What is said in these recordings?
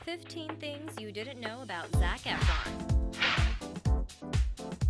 15 things you didn't know about Zac Efron.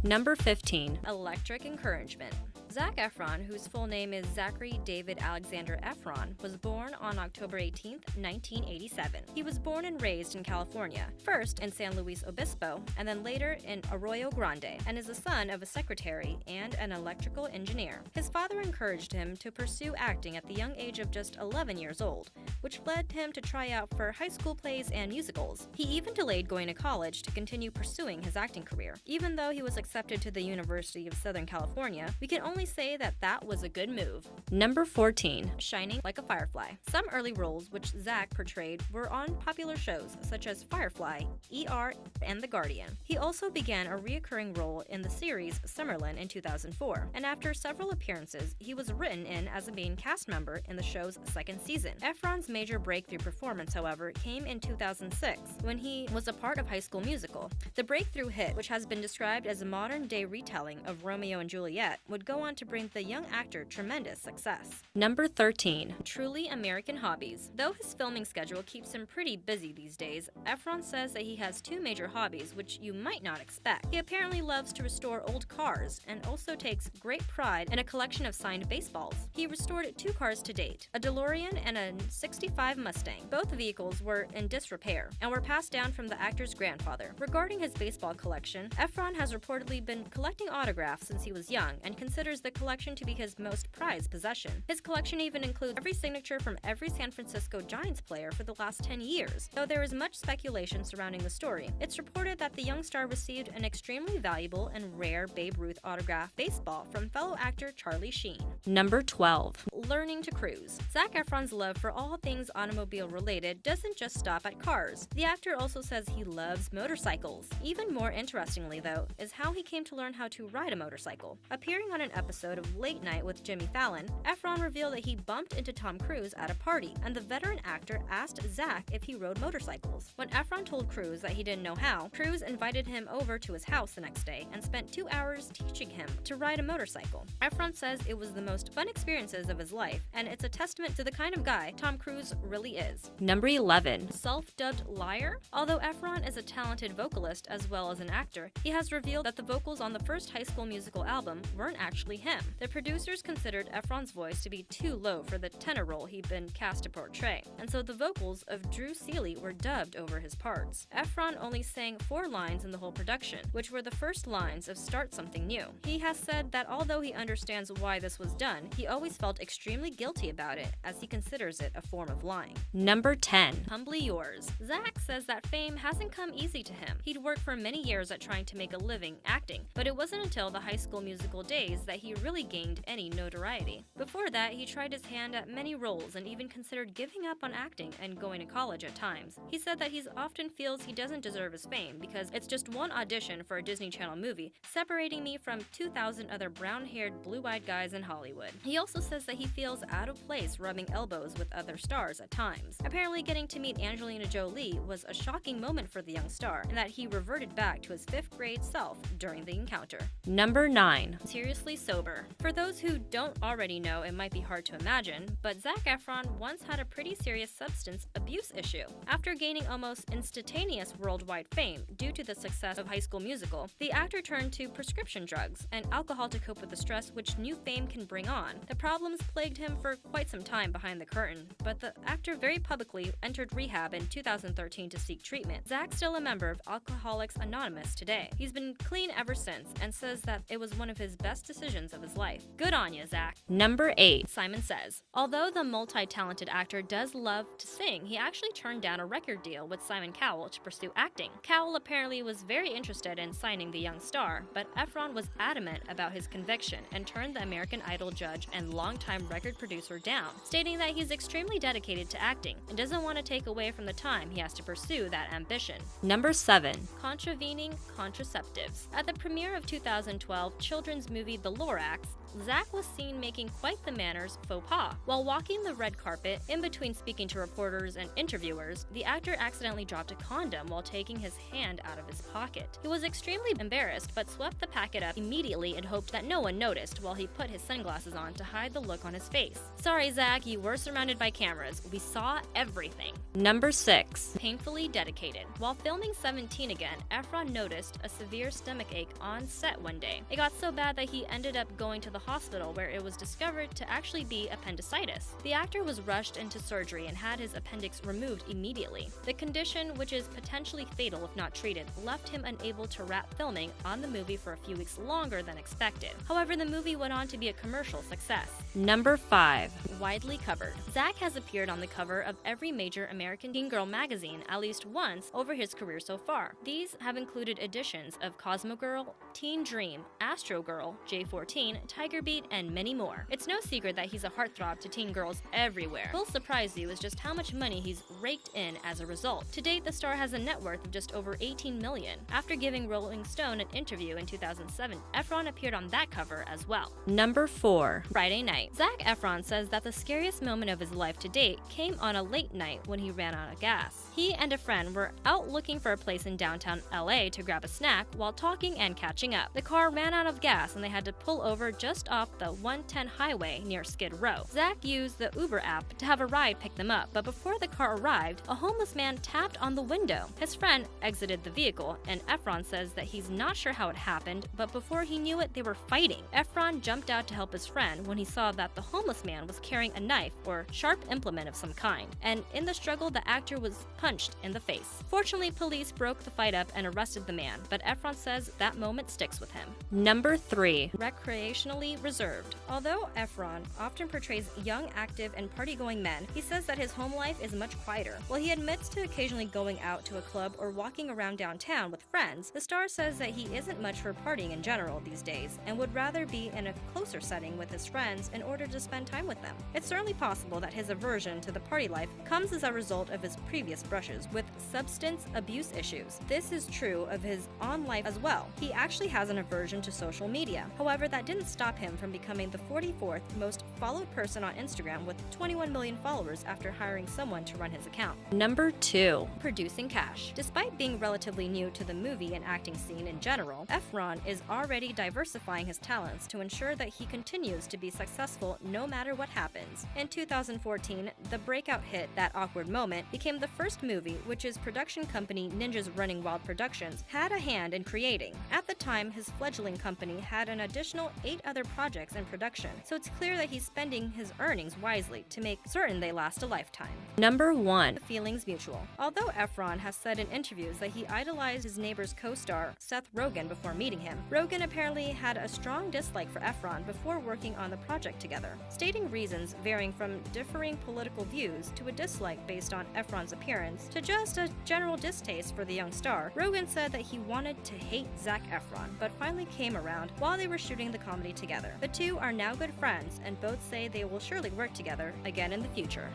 Number 15. Electric encouragement. Zac Efron, whose full name is Zachary David Alexander Efron, was born on October 18, 1987. He was born and raised in California, first in San Luis Obispo, and then later in Arroyo Grande, and is the son of a secretary and an electrical engineer. His father encouraged him to pursue acting at the young age of just 11 years old, which led him to try out for high school plays and musicals. He even delayed going to college to continue pursuing his acting career. Even though he was accepted to the University of Southern California, we can only say that was a good move. Number 14. Shining like a firefly. Some early roles which Zac portrayed were on popular shows such as Firefly, ER, and The Guardian. He also began a recurring role in the series Summerlin in 2004, and after several appearances, he was written in as a main cast member in the show's second season. Efron's major breakthrough performance, however, came in 2006 when he was a part of High School Musical. The breakthrough hit, which has been described as a modern-day retelling of Romeo and Juliet, would go on to bring the young actor tremendous success. Number 13. Truly American hobbies. Though his filming schedule keeps him pretty busy these days, Efron says that he has two major hobbies which you might not expect. He apparently loves to restore old cars and also takes great pride in a collection of signed baseballs. He restored two cars to date, a DeLorean and a 65 Mustang. Both vehicles were in disrepair and were passed down from the actor's grandfather. Regarding his baseball collection, Efron has reportedly been collecting autographs since he was young and considers the collection to be his most prized possession. His collection even includes every signature from every San Francisco Giants player for the last 10 years. Though there is much speculation surrounding the story, it's reported that the young star received an extremely valuable and rare Babe Ruth autographed baseball from fellow actor Charlie Sheen. Number 12. Learning to cruise. Zac Efron's love for all things automobile related doesn't just stop at cars. The actor also says he loves motorcycles. Even more interestingly, though, is how he came to learn how to ride a motorcycle. Appearing on an episode of Late Night with Jimmy Fallon, Efron revealed that he bumped into Tom Cruise at a party, and the veteran actor asked Zac if he rode motorcycles. When Efron told Cruise that he didn't know how, Cruise invited him over to his house the next day and spent 2 hours teaching him to ride a motorcycle. Efron says it was the most fun experiences of his life, and it's a testament to the kind of guy Tom Cruise really is. Number 11. Self-dubbed liar? Although Efron is a talented vocalist as well as an actor, he has revealed that the vocals on the first High School Musical album weren't actually him. The producers considered Efron's voice to be too low for the tenor role he'd been cast to portray, and so the vocals of Drew Seeley were dubbed over his parts. Efron only sang 4 lines in the whole production, which were the first lines of Start Something New. He has said that although he understands why this was done, he always felt extremely guilty about it, as he considers it a form of lying. Number 10. Humbly Yours. Zac says that fame hasn't come easy to him. He'd worked for many years at trying to make a living acting, but it wasn't until the High School Musical days that he really gained any notoriety. Before that, he tried his hand at many roles and even considered giving up on acting and going to college at times. He said that he often feels he doesn't deserve his fame because it's just one audition for a Disney Channel movie, separating me from 2,000 other brown-haired, blue-eyed guys in Hollywood. He also says that he feels out of place rubbing elbows with other stars at times. Apparently, getting to meet Angelina Jolie was a shocking moment for the young star, and that he reverted back to his 5th grade self during the encounter. Number 9. Seriously sober. For those who don't already know, it might be hard to imagine, but Zac Efron once had a pretty serious substance abuse issue. After gaining almost instantaneous worldwide fame due to the success of High School Musical, the actor turned to prescription drugs and alcohol to cope with the stress which new fame can bring on. The problems plagued him for quite some time behind the curtain, but the actor very publicly entered rehab in 2013 to seek treatment. Zac's still a member of Alcoholics Anonymous today. He's been clean ever since and says that it was one of his best decisions of his life. Good on you, Zac. Number 8. Simon Says. Although the multi-talented actor does love to sing, he actually turned down a record deal with Simon Cowell to pursue acting. Cowell apparently was very interested in signing the young star, but Efron was adamant about his conviction and turned the American Idol judge and longtime record producer down, stating that he's extremely dedicated to acting and doesn't want to take away from the time he has to pursue that ambition. Number 7. Contravening contraceptives. At the premiere of 2012 children's movie The Lord, before acts, Zac was seen making quite the manners faux pas. While walking the red carpet, in between speaking to reporters and interviewers, the actor accidentally dropped a condom while taking his hand out of his pocket. He was extremely embarrassed, but swept the packet up immediately and hoped that no one noticed while he put his sunglasses on to hide the look on his face. Sorry, Zac, you were surrounded by cameras. We saw everything. Number 6. Painfully dedicated. While filming 17 again, Efron noticed a severe stomach ache on set one day. It got so bad that he ended up going to the hospital where it was discovered to actually be appendicitis. The actor was rushed into surgery and had his appendix removed immediately. The condition, which is potentially fatal if not treated, left him unable to wrap filming on the movie for a few weeks longer than expected. However, the movie went on to be a commercial success. Number 5. Widely covered. Zac has appeared on the cover of every major American teen girl magazine at least once over his career so far. These have included editions of Cosmo Girl, Teen Dream, Astro Girl, J14, Tiger Beat, and many more. It's no secret that he's a heartthrob to teen girls everywhere. What will surprise you is just how much money he's raked in as a result. To date, the star has a net worth of just over $18 million. After giving Rolling Stone an interview in 2007, Efron appeared on that cover as well. Number 4. Friday night. Zac Efron says that the scariest moment of his life to date came on a late night when he ran out of gas. He and a friend were out looking for a place in downtown LA to grab a snack while talking and catching up. The car ran out of gas and they had to pull over just off the 110 highway near Skid Row. Zac used the Uber app to have a ride pick them up, but before the car arrived, a homeless man tapped on the window. His friend exited the vehicle, and Efron says that he's not sure how it happened, but before he knew it, they were fighting. Efron jumped out to help his friend when he saw that the homeless man was carrying a knife or sharp implement of some kind, and in the struggle, the actor was punched in the face. Fortunately, police broke the fight up and arrested the man, but Efron says that moment sticks with him. Number 3. Recreationally reserved. Although Efron often portrays young, active, and party-going men, he says that his home life is much quieter. While he admits to occasionally going out to a club or walking around downtown with friends, the star says that he isn't much for partying in general these days and would rather be in a closer setting with his friends in order to spend time with them. It's certainly possible that his aversion to the party life comes as a result of his previous brushes with substance abuse issues. This is true of his on life as well. He actually has an aversion to social media. However, that didn't stop him from becoming the 44th most followed person on Instagram with 21 million followers after hiring someone to run his account. Number 2. Producing cash. Despite being relatively new to the movie and acting scene in general, Efron is already diversifying his talents to ensure that he continues to be successful no matter what happens. In 2014, the breakout hit That Awkward Moment became the first movie which his production company Ninja's Running Wild Productions had a hand in creating. At the time, his fledgling company had an additional 8 other projects in production, so it's clear that he's spending his earnings wisely to make certain they last a lifetime. Number 1. Feelings mutual. Although Efron has said in interviews that he idolized his Neighbors co-star Seth Rogen before meeting him, Rogen apparently had a strong dislike for Efron before working on the project together, stating reasons varying from differing political views to a dislike based on Efron's appearance to just a general distaste for the young star. Rogen said that he wanted to hate Zac Efron, but finally came around while they were shooting the comedy together. The two are now good friends, and both say they will surely work together again in the future.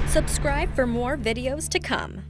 Subscribe for more videos to come.